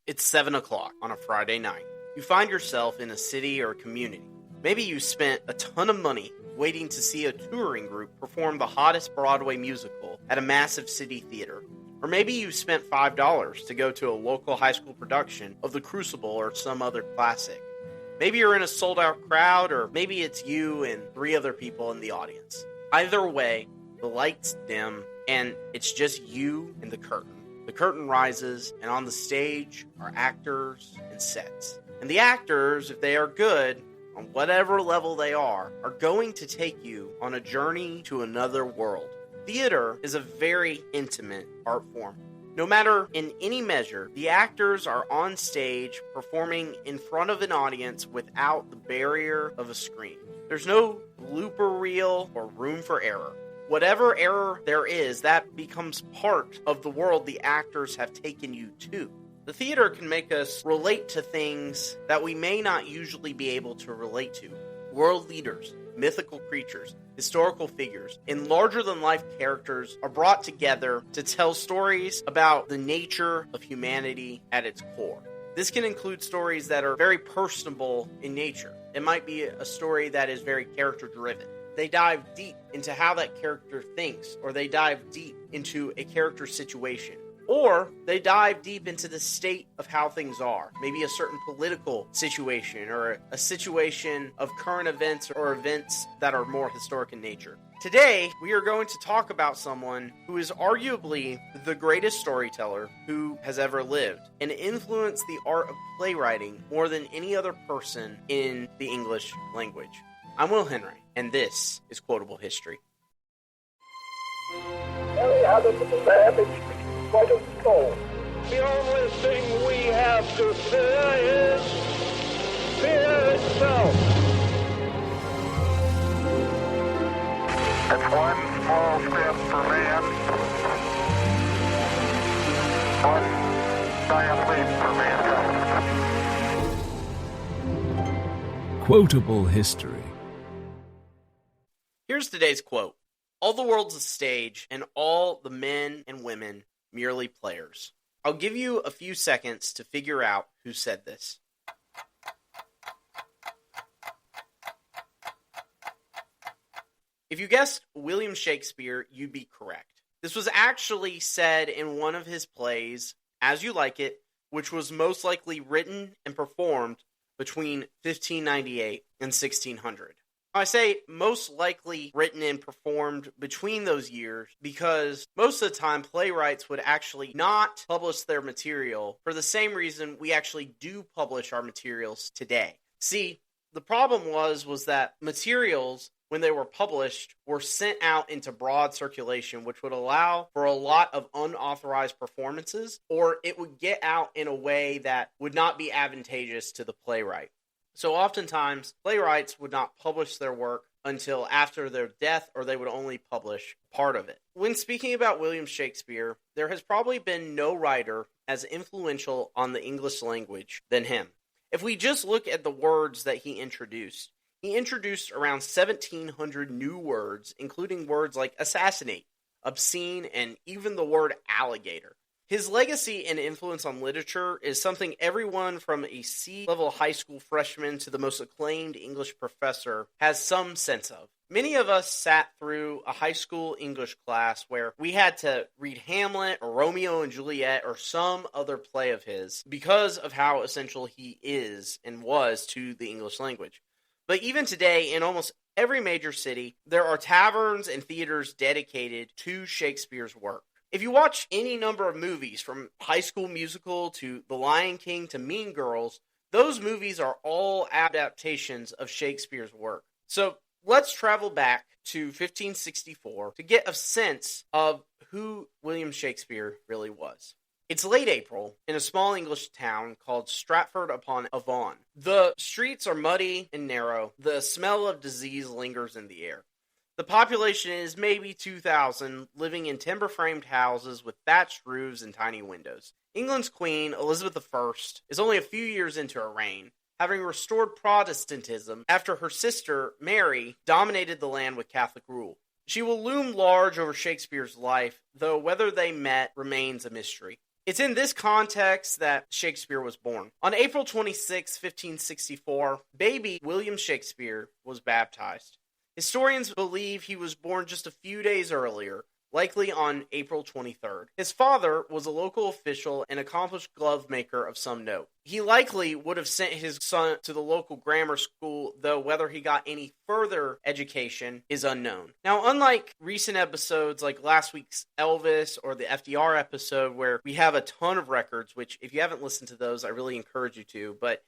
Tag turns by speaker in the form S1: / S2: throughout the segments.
S1: It's 7 o'clock on a Friday night. You find yourself in a city or community. Maybe you spent a ton of money waiting to see a touring group perform the hottest Broadway musical at a massive city theater. Or maybe you spent $5 to go to a local high school production of The Crucible or some other classic. Maybe you're in a sold-out crowd, or maybe it's you and 3 other people in the audience. Either way, the lights dim, and it's just you and the curtain. The curtain rises, and on the stage are actors and sets. And the actors, if they are good, on whatever level they are going to take you on a journey to another world. Theater is a very intimate art form. No matter in any measure, the actors are on stage performing in front of an audience without the barrier of a screen. There's no blooper reel or room for error. Whatever error there is, that becomes part of the world the actors have taken you to. The theater can make us relate to things that we may not usually be able to relate to. World leaders, mythical creatures, historical figures, and larger-than-life characters are brought together to tell stories about the nature of humanity at its core. This can include stories that are very personable in nature. It might be a story that is very character-driven. They dive deep into how that character thinks, or they dive deep into a character situation. Or they dive deep into the state of how things are. Maybe a certain political situation, or a situation of current events, or events that are more historic in nature. Today, we are going to talk about someone who is arguably the greatest storyteller who has ever lived, and influenced the art of playwriting more than any other person in the English language. I'm Will Henry, and this is Quotable History.
S2: Harry had a savage, quite a soul.
S3: The only thing we have to fear is fear itself.
S2: It's one small step for man, one giant leap for mankind.
S4: Quotable History.
S1: Here's today's quote. All the world's a stage, and all the men and women merely players. I'll give you a few seconds to figure out who said this. If you guessed William Shakespeare, you'd be correct. This was actually said in one of his plays, As You Like It, which was most likely written and performed between 1598 and 1600. I say most likely written and performed between those years because most of the time playwrights would actually not publish their material for the same reason we actually do publish our materials today. See, the problem was that materials, when they were published, were sent out into broad circulation, which would allow for a lot of unauthorized performances, or it would get out in a way that would not be advantageous to the playwright. So oftentimes, playwrights would not publish their work until after their death, or they would only publish part of it. When speaking about William Shakespeare, there has probably been no writer as influential on the English language than him. If we just look at the words that he introduced around 1,700 new words, including words like assassinate, obscene, and even the word alligator. His legacy and influence on literature is something everyone from a C-level high school freshman to the most acclaimed English professor has some sense of. Many of us sat through a high school English class where we had to read Hamlet or Romeo and Juliet or some other play of his because of how essential he is and was to the English language. But even today, in almost every major city, there are taverns and theaters dedicated to Shakespeare's work. If you watch any number of movies, from High School Musical to The Lion King to Mean Girls, those movies are all adaptations of Shakespeare's work. So let's travel back to 1564 to get a sense of who William Shakespeare really was. It's late April in a small English town called Stratford-upon-Avon. The streets are muddy and narrow. The smell of disease lingers in the air. The population is maybe 2,000, living in timber-framed houses with thatched roofs and tiny windows. England's queen, Elizabeth I, is only a few years into her reign, having restored Protestantism after her sister, Mary, dominated the land with Catholic rule. She will loom large over Shakespeare's life, though whether they met remains a mystery. It's in this context that Shakespeare was born. On April 26, 1564, baby William Shakespeare was baptized. Historians believe he was born just a few days earlier, likely on April 23rd. His father was a local official and accomplished glove maker of some note. He likely would have sent his son to the local grammar school, though whether he got any further education is unknown. Now, unlike recent episodes like last week's Elvis or the FDR episode where we have a ton of records, which if you haven't listened to those, I really encourage you to, but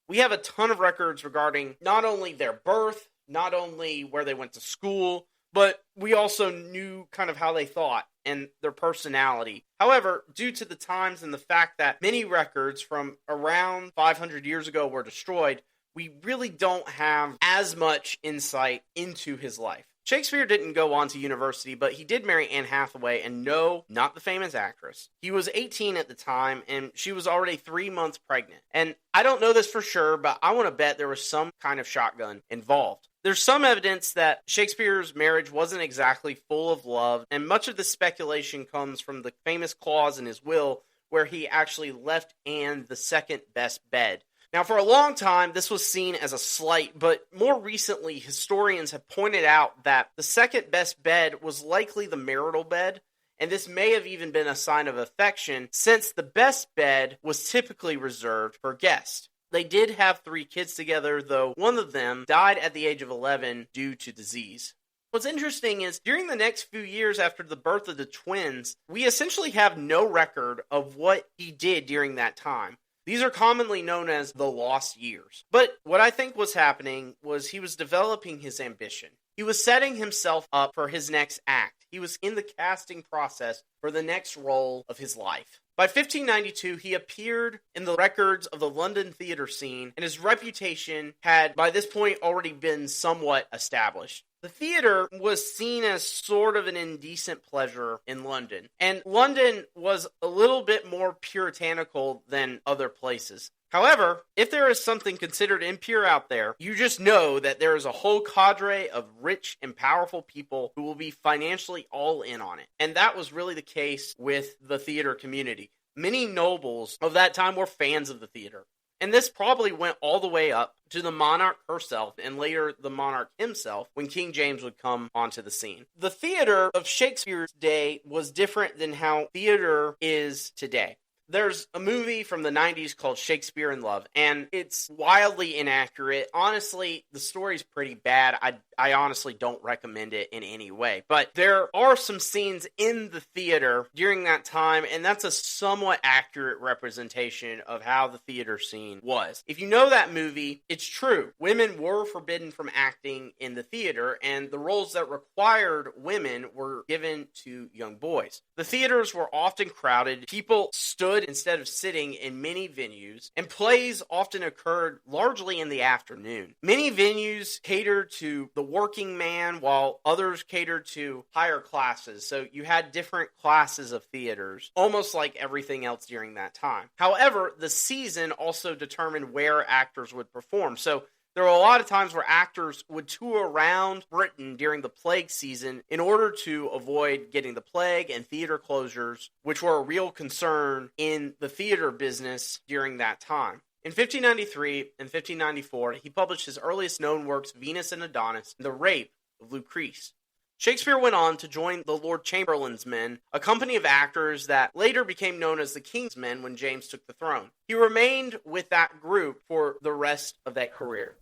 S1: we have a ton of records regarding not only their birth, not only where they went to school, but we also knew kind of how they thought and their personality. However, due to the times and the fact that many records from around 500 years ago were destroyed, we really don't have as much insight into his life. Shakespeare didn't go on to university, but he did marry Anne Hathaway, and no, not the famous actress. He was 18 at the time, and she was already 3 months pregnant. And I don't know this for sure, but I want to bet there was some kind of shotgun involved. There's some evidence that Shakespeare's marriage wasn't exactly full of love, and much of the speculation comes from the famous clause in his will where he actually left Anne the second best bed. Now, for a long time, this was seen as a slight, but more recently, historians have pointed out that the second best bed was likely the marital bed, and this may have even been a sign of affection, since the best bed was typically reserved for guests. They did have 3 kids together, though one of them died at the age of 11 due to disease. What's interesting is, during the next few years after the birth of the twins, we essentially have no record of what he did during that time. These are commonly known as the lost years. But what I think was happening was he was developing his ambition. He was setting himself up for his next act. He was in the casting process for the next role of his life. By 1592, he appeared in the records of the London theater scene, and his reputation had, by this point, already been somewhat established. The theater was seen as sort of an indecent pleasure in London, and London was a little bit more puritanical than other places. However, if there is something considered impure out there, you just know that there is a whole cadre of rich and powerful people who will be financially all in on it. And that was really the case with the theater community. Many nobles of that time were fans of the theater. And this probably went all the way up to the monarch herself and later the monarch himself when King James would come onto the scene. The theater of Shakespeare's day was different than how theater is today. There's a movie from the 90s called Shakespeare in Love, and it's wildly inaccurate. Honestly, the story's pretty bad. I honestly don't recommend it in any way. But there are some scenes in the theater during that time, and that's a somewhat accurate representation of how the theater scene was. If you know that movie, it's true. Women were forbidden from acting in the theater, and the roles that required women were given to young boys. The theaters were often crowded. People stood instead of sitting in many venues, and plays often occurred largely in the afternoon. Many venues catered to the working man, while others catered to higher classes. So you had different classes of theaters, almost like everything else during that time. However, the season also determined where actors would perform. So there were a lot of times where actors would tour around Britain during the plague season in order to avoid getting the plague and theater closures, which were a real concern in the theater business during that time. In 1593 and 1594, he published his earliest known works, Venus and Adonis, and The Rape of Lucrece. Shakespeare went on to join the Lord Chamberlain's Men, a company of actors that later became known as the King's Men when James took the throne. He remained with that group for the rest of that career.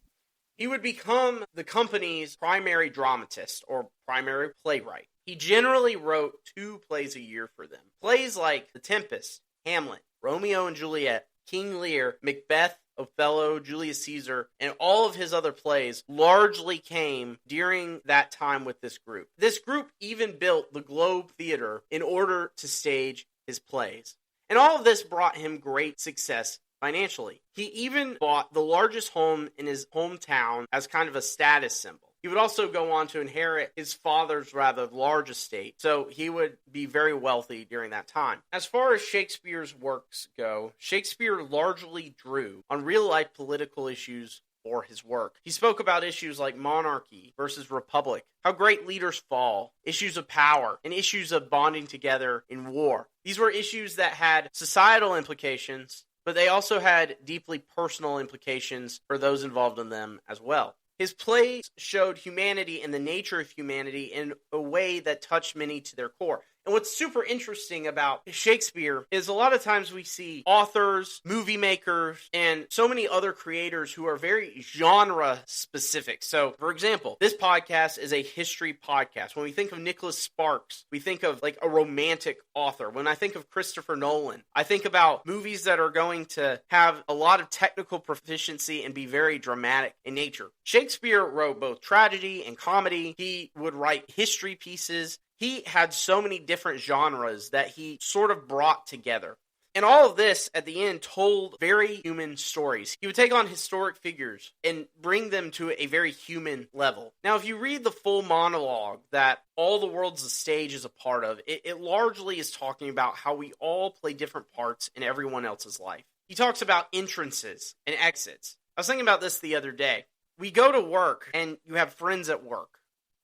S1: He would become the company's primary dramatist, or primary playwright. He generally wrote 2 plays a year for them. Plays like The Tempest, Hamlet, Romeo and Juliet, King Lear, Macbeth, Othello, Julius Caesar, and all of his other plays largely came during that time with this group. This group even built the Globe Theater in order to stage his plays. And all of this brought him great success financially. He even bought the largest home in his hometown as kind of a status symbol. He would also go on to inherit his father's rather large estate, so he would be very wealthy during that time. As far as Shakespeare's works go, Shakespeare largely drew on real-life political issues for his work. He spoke about issues like monarchy versus republic, how great leaders fall, issues of power, and issues of bonding together in war. These were issues that had societal implications, but they also had deeply personal implications for those involved in them as well. His plays showed humanity and the nature of humanity in a way that touched many to their core. And what's super interesting about Shakespeare is a lot of times we see authors, movie makers, and so many other creators who are very genre specific. So, for example, this podcast is a history podcast. When we think of Nicholas Sparks, we think of like a romantic author. When I think of Christopher Nolan, I think about movies that are going to have a lot of technical proficiency and be very dramatic in nature. Shakespeare wrote both tragedy and comedy. He would write history pieces. He had so many different genres that he sort of brought together. And all of this, at the end, told very human stories. He would take on historic figures and bring them to a very human level. Now, if you read the full monologue that All the World's a Stage is a part of, it largely is talking about how we all play different parts in everyone else's life. He talks about entrances and exits. I was thinking about this the other day. We go to work, and you have friends at work.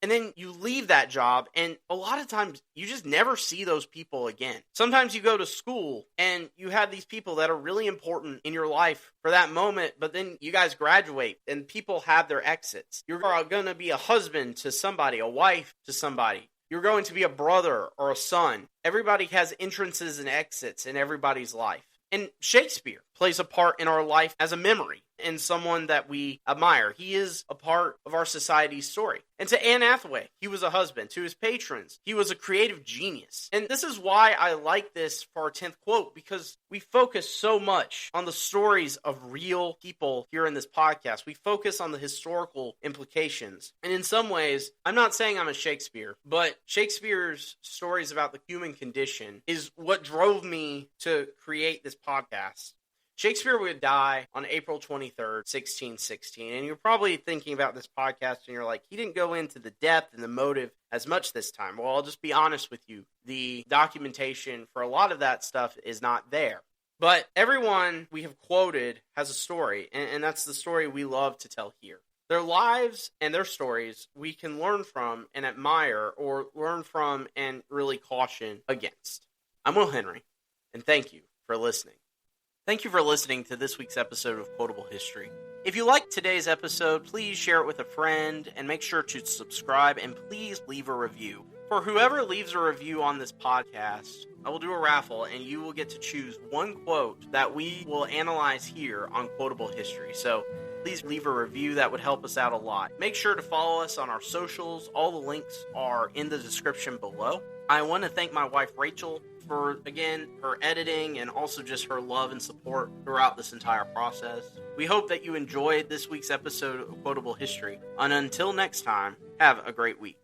S1: And then you leave that job, and a lot of times you just never see those people again. Sometimes you go to school, and you have these people that are really important in your life for that moment, but then you guys graduate, and people have their exits. You're going to be a husband to somebody, a wife to somebody. You're going to be a brother or a son. Everybody has entrances and exits in everybody's life. And Shakespeare plays a part in our life as a memory and someone that we admire. He is a part of our society's story. And to Anne Hathaway, he was a husband. To his patrons, he was a creative genius. And this is why I like this for our 10th quote, because we focus so much on the stories of real people here in this podcast. We focus on the historical implications. And in some ways, I'm not saying I'm a Shakespeare, but Shakespeare's stories about the human condition is what drove me to create this podcast. Shakespeare would die on April 23rd, 1616. And you're probably thinking about this podcast and you're like, he didn't go into the depth and the motive as much this time. Well, I'll just be honest with you. The documentation for a lot of that stuff is not there. But everyone we have quoted has a story, and that's the story we love to tell here. Their lives and their stories we can learn from and admire, or learn from and really caution against. I'm Will Henry, and thank you for listening. Thank you for listening to this week's episode of Quotable History. If you liked today's episode, please share it with a friend and make sure to subscribe and please leave a review. For whoever leaves a review on this podcast, I will do a raffle and you will get to choose one quote that we will analyze here on Quotable History. So please leave a review. That would help us out a lot. Make sure to follow us on our socials. All the links are in the description below. I want to thank my wife, Rachel, for, again, her editing and also just her love and support throughout this entire process. We hope that you enjoyed this week's episode of Quotable History. And until next time, have a great week.